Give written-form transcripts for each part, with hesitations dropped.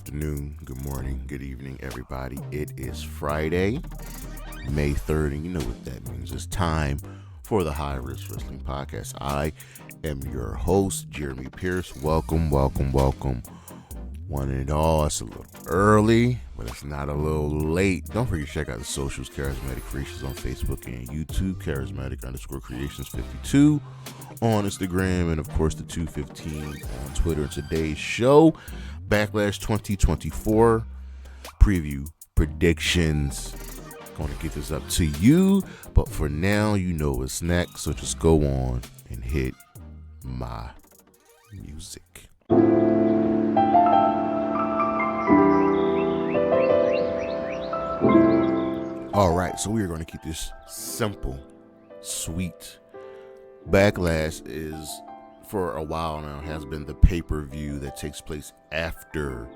afternoon, good morning, good evening, everybody. It is Friday, May 3rd, and you know what that means. It's time for the High Risk Wrestling Podcast. I am your host, Jeremy Pierce. Welcome. One and all. It's a little early, but it's not a little late. Don't forget to check out the socials, Charismatic Creations on Facebook and YouTube, Charismatic_Creations52 on Instagram, and of course the 215 on Twitter. And today's show, Backlash 2024 preview predictions. Going to get this up to you, but for now, you know what's next, so just go on and hit my music. All right, so we are going to keep this simple, sweet. Backlash is, for a while now, has been the pay-per-view that takes place after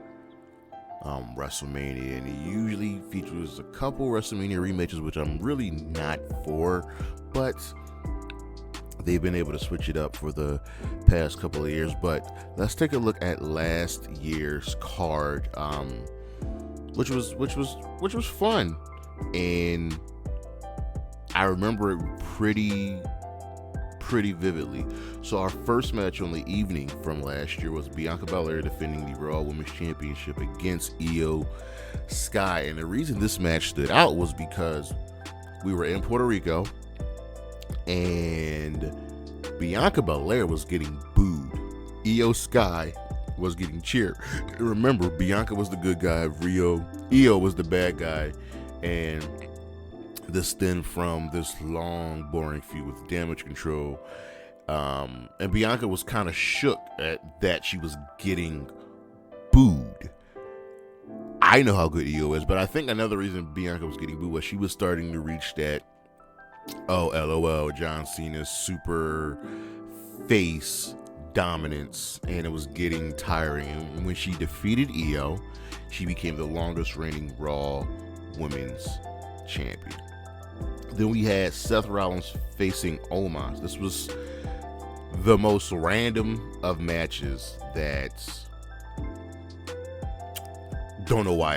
WrestleMania, and it usually features a couple WrestleMania rematches, which I'm really not for, but they've been able to switch it up for the past couple of years. But let's take a look at last year's card, which was fun, and I remember it pretty vividly. So our first match on the evening from last year was Bianca Belair defending the Raw Women's Championship against Io Sky, and the reason this match stood out was because we were in Puerto Rico and Bianca Belair was getting booed. Io Sky was getting cheered. Remember, Bianca was the good guy, Io was the bad guy, and this stemmed from this long, boring feud with Damage Control. And Bianca was kind of shook at that she was getting booed. I know how good Io is, but I think another reason Bianca was getting booed was she was starting to reach that, LOL, John Cena's super face dominance, and it was getting tiring. And when she defeated Io, she became the longest reigning Raw Women's Champion. Then we had Seth Rollins facing Owens. This was the most random of matches that don't know why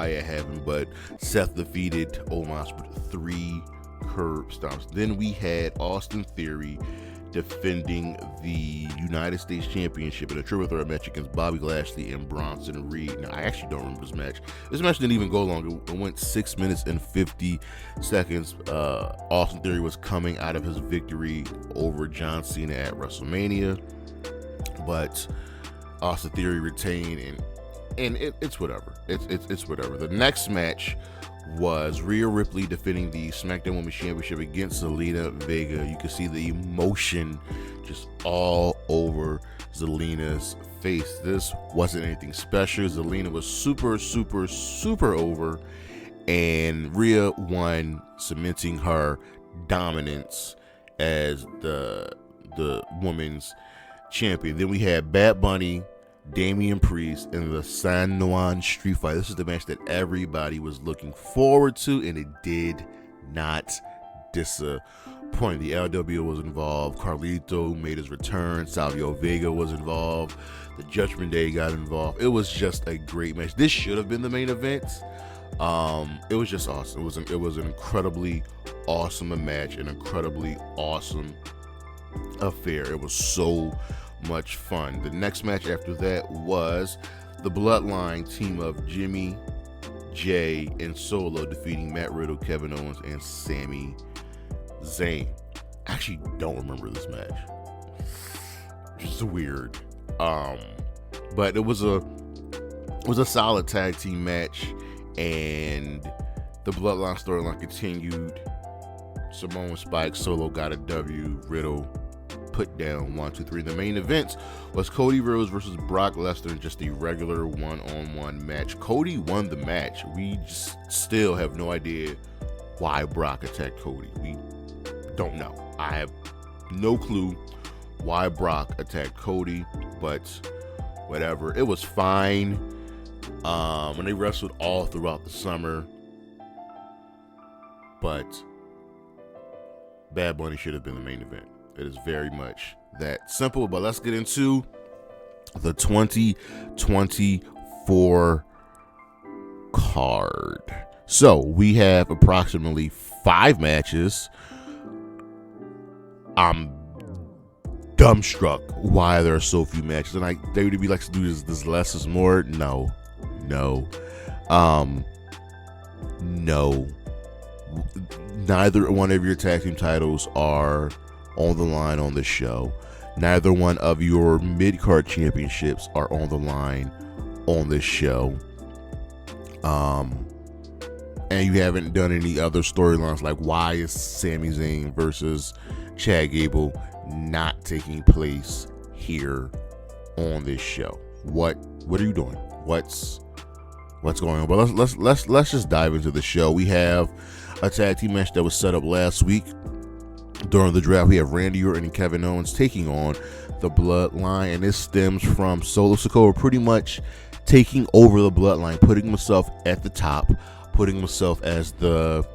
it happened, but Seth defeated Owens with 3 curb stomps. Then we had Austin Theory defending the United States Championship in a triple threat match against Bobby Lashley and Bronson Reed. Now, I actually don't remember this match. This match didn't even go long. It went 6 minutes and 50 seconds. Austin Theory was coming out of his victory over John Cena at WrestleMania, but Austin Theory retained, and it's whatever. It's whatever. The next match was Rhea Ripley defending the SmackDown Women's Championship against Zelina Vega. You can see the emotion just all over Zelina's face. This wasn't anything special. Zelina was super over, and Rhea won, cementing her dominance as the women's champion. Then we had Bad Bunny, Damien Priest, in the San Juan Street Fight. This is the match that everybody was looking forward to, and it did not disappoint. The LWO was involved. Carlito made his return. Savio Vega was involved. The Judgment Day got involved. It was just a great match. This should have been the main event. It was just awesome. It was an incredibly awesome match, an incredibly awesome affair. It was so much fun. The next match after that was the Bloodline team of Jimmy, Jay, and Solo defeating Matt Riddle, Kevin Owens, and Sami Zayn. I actually don't remember this match. Just weird. But it was a solid tag team match, and the Bloodline storyline continued. Samoan Spike, Solo got a W, Riddle put down 1, 2, 3. The main event was Cody Rhodes versus Brock Lesnar in just a regular one-on-one match. Cody won the match. We just still have no idea why Brock attacked Cody. We don't know. I have no clue why Brock attacked Cody, but whatever. It was fine. And they wrestled all throughout the summer, but Bad Bunny should have been the main event. It is very much that simple, but let's get into the 2024 card. So we have approximately 5 matches. I'm dumbstruck why there are so few matches, and WWE likes to do this less is more. No. Neither one of your tag team titles are on the line on this show. Neither one of your mid-card championships are on the line on this show. And you haven't done any other storylines, like why is Sami Zayn versus Chad Gable not taking place here on this show? What are you doing? What's going on? But let's just dive into the show. We have a tag team match that was set up last week during the draft. We have Randy Orton and Kevin Owens taking on the Bloodline, and this stems from Solo Sikoa pretty much taking over the Bloodline, putting himself at the top, putting himself as the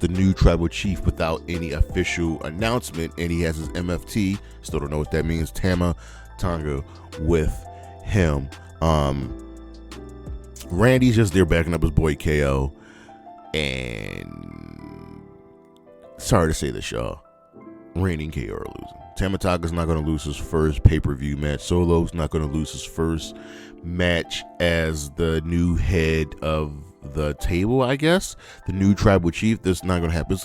new tribal chief without any official announcement, and he has his MFT, still don't know what that means, Tanga with him. Randy's just there backing up his boy KO, and sorry to say this, y'all, Randy and KO are losing. Tanga's not going to lose his first pay-per-view match. Solo's not going to lose his first match as the new head of the table, I guess. The new tribal chief. This is not going to happen.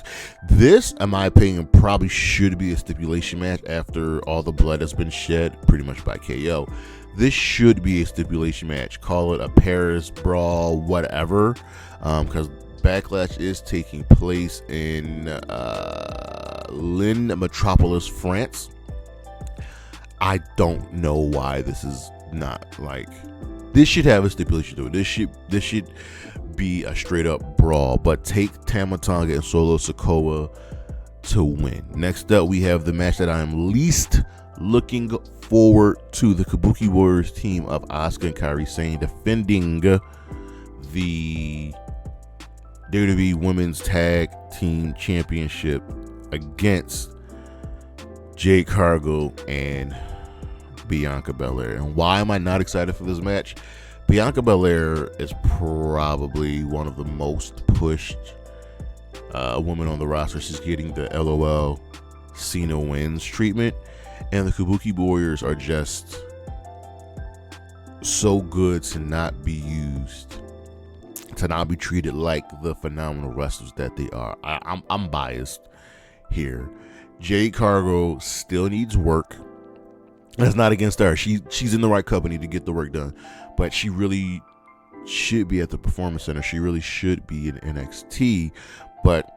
This, in my opinion, probably should be a stipulation match after all the blood has been shed, pretty much by KO. This should be a stipulation match. Call it a Paris brawl, whatever, because Backlash is taking place in Metropolis, France. I don't know why this is not like. This should have a stipulation to it. This should be a straight up brawl. But take Tanga and Solo Sikoa to win. Next up, we have the match that I am least looking forward to: the Kabuki Warriors team of Asuka and Kairi Sane defending the WWE Women's Tag Team Championship against Jade Cargill and Bianca Belair. And why am I not excited for this match? Bianca Belair is probably one of the most pushed women on the roster. She's getting the LOL Cena wins treatment, and the Kabuki Warriors are just so good to not be used, to not be treated like the phenomenal wrestlers that they are. I'm biased here. Jade Cargill still needs work. That's not against her. She's in the right company to get the work done, but she really should be at the Performance Center. She really should be in NXT, but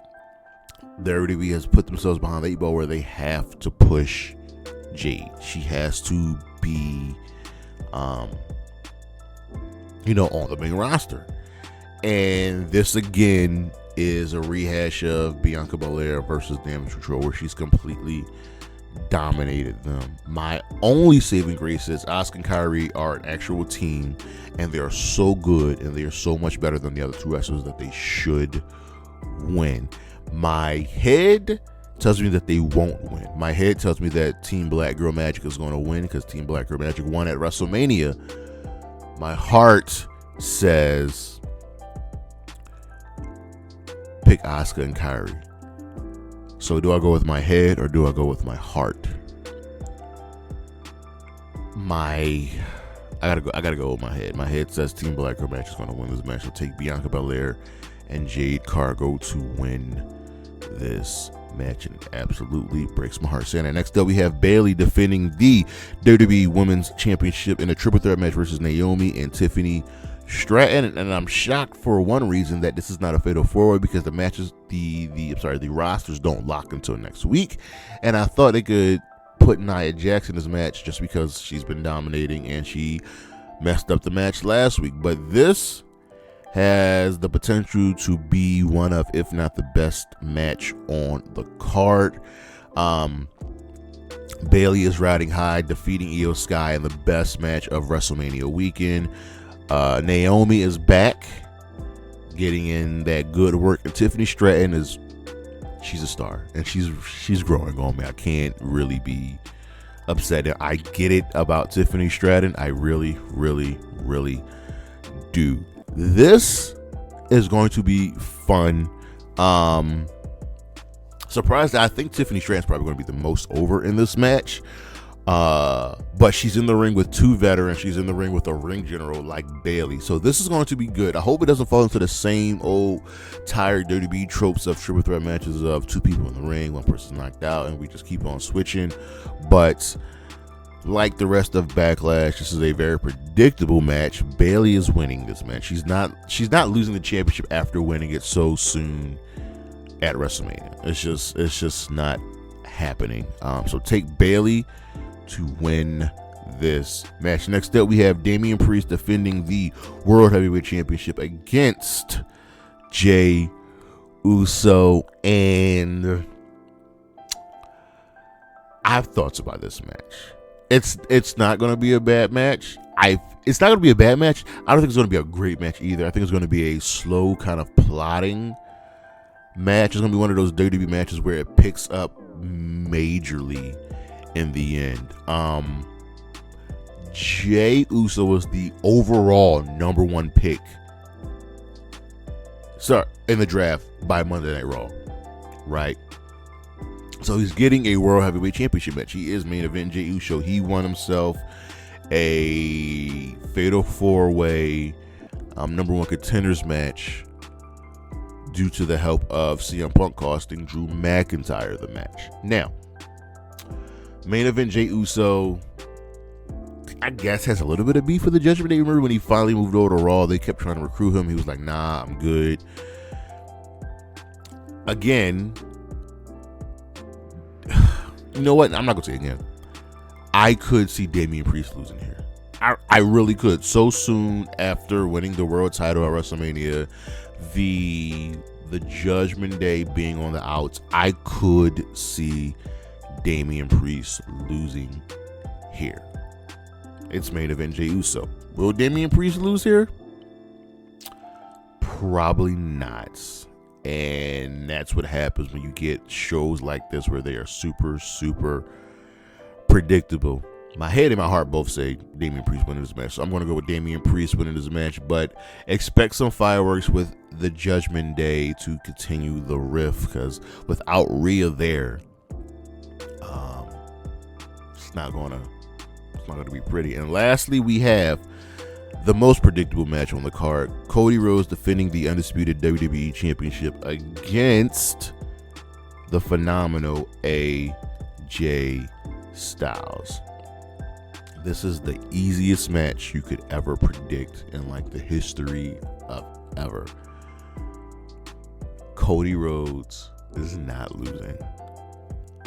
the WWE has put themselves behind the 8 ball where they have to push Jade. She has to be, on the main roster. And this again is a rehash of Bianca Belair versus Damage Control, where she's completely dominated them. My only saving grace is Asuka and Kairi are an actual team, and they are so good and they are so much better than the other 2 wrestlers that they should win. My head tells me that they won't win. My head tells me that Team Black Girl Magic is going to win because Team Black Girl Magic won at WrestleMania. My heart says pick Asuka and Kairi. So do I go with my head or do I go with my heart? I gotta go with my head. My head says Team Black Girl Magic is going to win this match. I'll take Bianca Belair and Jade Cargill to win this match, and it absolutely breaks my heart saying that. Next up, we have Bayley defending the WWE Women's Championship in a triple threat match versus Naomi and Tiffany Stratton. And I'm shocked for one reason that this is not a fatal 4-way, because the matches, the rosters don't lock until next week, and I thought they could put Nia Jax in this match just because she's been dominating and she messed up the match last week. But this has the potential to be one of, if not the best match on the card. Bayley is riding high, defeating Io Sky in the best match of WrestleMania weekend. Naomi is back, getting in that good work, and Tiffany Stratton she's a star, and she's growing on me. I can't really be upsetting. I get it about Tiffany Stratton. I really, really, really do. This is going to be fun. Surprised, I think Tiffany Stratton's probably going to be the most over in this match. But she's in the ring with two veterans. She's in the ring with a ring general like Bayley. So this is going to be good. I hope it doesn't fall into the same old tired WWE tropes of triple threat matches of two people in the ring, one person's knocked out, and we just keep on switching. But like the rest of Backlash, this is a very predictable match. Bayley is winning this match. She's not losing the championship after winning it so soon at WrestleMania. It's just not happening. So take Bayley to win this match. Next up, we have Damien Priest defending the World Heavyweight Championship against Jey Uso, and I have thoughts about this match. It's not going to be a bad match. It's not going to be a bad match. I don't think it's going to be a great match either. I think it's going to be a slow kind of plotting match. It's going to be one of those WWE matches where it picks up majorly in the end. Jey Uso was the overall number one pick in the draft by Monday Night Raw, right? So he's getting a World Heavyweight Championship match. He is main event Jey Uso. He won himself a Fatal 4-Way number one contenders match due to the help of CM Punk costing Drew McIntyre the match. Now, main event Jey Uso, I guess, has a little bit of beef with the Judgment Day. Remember when he finally moved over to Raw, they kept trying to recruit him. He was like, nah, I'm good. Again, you know what? I'm not going to say it again. I could see Damien Priest losing here. I really could. So soon after winning the world title at WrestleMania, the Judgment Day being on the outs, I could see Damien Priest losing here. It's main event Jey Uso. Will Damien Priest lose here? Probably not. And that's what happens when you get shows like this where they are super, super predictable. My head and my heart both say Damien Priest winning this match. So I'm going to go with Damien Priest winning this match. But expect some fireworks with the Judgment Day to continue the riff. Because without Rhea there, it's not going to be pretty. And lastly, we have the most predictable match on the card. Cody Rhodes defending the undisputed WWE Championship against the phenomenal AJ Styles. This is the easiest match you could ever predict in like the history of ever. Cody Rhodes is not losing.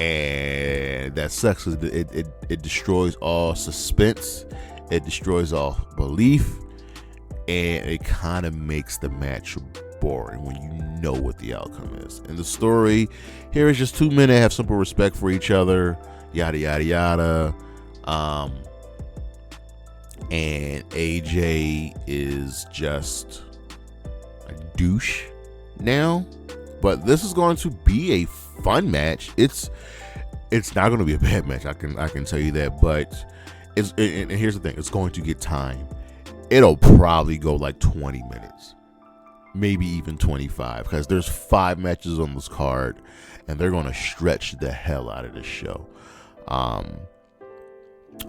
And that sucks because it destroys all suspense. It destroys all belief. And it kind of makes the match boring when you know what the outcome is. And the story here is just two men that have simple respect for each other. Yada, yada, yada. And AJ is just a douche now. But this is going to be a fun match. It's not going to be a bad match. I can tell you that. But and here's the thing: it's going to get time. It'll probably go like 20 minutes, maybe even 25, because there's 5 matches on this card, and they're going to stretch the hell out of this show.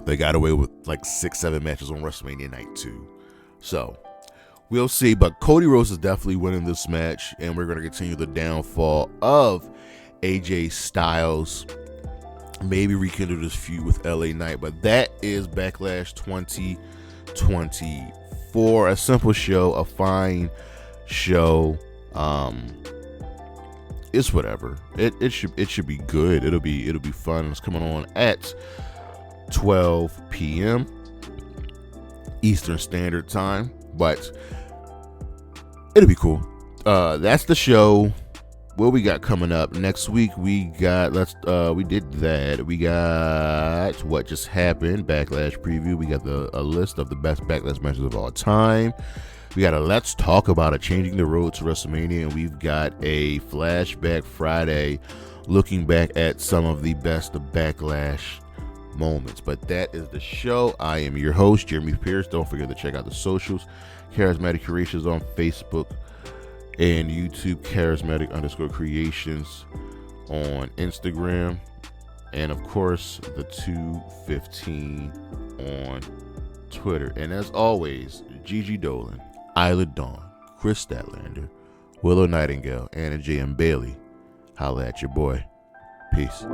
They got away with like 6-7 matches on WrestleMania night 2, so we'll see. But Cody Rhodes is definitely winning this match, and we're going to continue the downfall of AJ Styles. Maybe rekindle this feud with LA Knight. But that is Backlash 2024. A simple show, a fine show. It's whatever. It should be good. It'll be fun. It's coming on at 12 p.m. Eastern Standard Time. But it'll be cool. That's the show. What we got coming up next week? We got we did that. We got what just happened, Backlash preview. We got a list of the best Backlash matches of all time. We got a let's talk about it, changing the road to WrestleMania, and we've got a flashback Friday, looking back at some of the best of Backlash moments. But that is the show. I am your host, Jeremy Pierce. Don't forget to check out the socials. Charismatic Creations on Facebook and YouTube. Charismatic_creations on Instagram. And of course, the 215 on Twitter. And as always, Gigi Dolan, Isla Dawn, Chris Statlander, Willow Nightingale, Anna J. and Bayley. Holla at your boy. Peace.